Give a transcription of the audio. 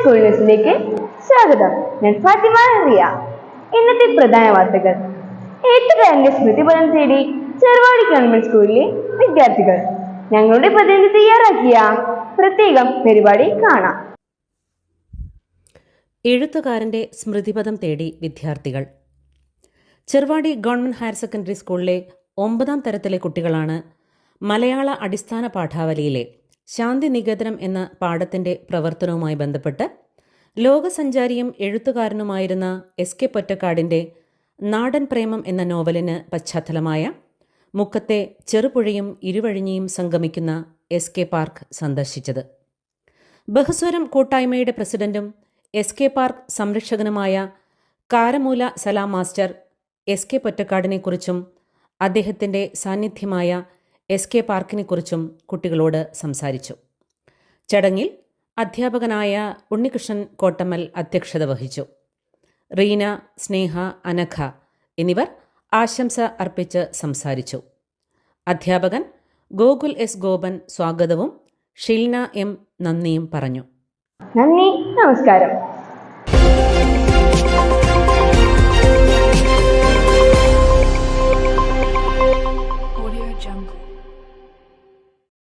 School ന്യൂസിലേക്ക് സ്വാഗതം. ഞാൻ ഫാത്തിമ റിയ. ഇന്നത്തെ പ്രധാന വാർത്തകൾ. എഴുത്തുകാരന്റെ സ്മൃതിപദം തേടി ചെറുവാടി ഗവൺമെന്റ് സ്കൂളിലെ വിദ്യാർത്ഥികൾ. ഞങ്ങളുടെ പ്രതിനിധി തയ്യാറാക്കിയ പ്രത്യേകം പരിപാടി കാണാം. എഴുത്തുകാരന്റെ സ്മൃതിപദം തേടി വിദ്യാർത്ഥികൾ. ചെറുവാടി ഗവൺമെന്റ് ഹയർ സെക്കൻഡറി സ്കൂളിലെ 9ാം തരത്തിലെ കുട്ടികളാണ് മലയാള അടിസ്ഥാന പാഠാവലിയിലെ ശാന്തിനികേതനം എന്ന പാഠത്തിന്റെ പ്രവർത്തനവുമായി ബന്ധപ്പെട്ട് ലോകസഞ്ചാരിയും എഴുത്തുകാരനുമായിരുന്ന എസ്.കെ. പൊറ്റക്കാടിന്റെ നാടൻ പ്രേമം എന്ന നോവലിന് പശ്ചാത്തലമായ മുക്കത്തെ ചെറുപുഴയും ഇരുവഴിഞ്ഞിയും സംഗമിക്കുന്ന എസ്.കെ. പാർക്ക് സന്ദർശിച്ചത്. ബഹുസ്വരം കൂട്ടായ്മയുടെ പ്രസിഡന്റും എസ്.കെ. പാർക്ക് സംരക്ഷകനുമായ കാരമൂല സലാം മാസ്റ്റർ എസ്.കെ. പൊറ്റക്കാടിനെക്കുറിച്ചും അദ്ദേഹത്തിൻ്റെ സാന്നിധ്യമായ എസ്.കെ. പാർക്കിനെക്കുറിച്ചും കുട്ടികളോട് സംസാരിച്ചു. ചടങ്ങിൽ അധ്യാപകനായ ഉണ്ണികൃഷ്ണൻ കോട്ടമ്മൽ അധ്യക്ഷത വഹിച്ചു. റീന, സ്നേഹ, അനഘ എന്നിവർ ആശംസ അർപ്പിച്ച് സംസാരിച്ചു. അധ്യാപകൻ ഗോകുൽ എസ് ഗോപൻ സ്വാഗതവും ഷിൽന എം നന്ദിയും പറഞ്ഞു. നന്ദി, നമസ്കാരം.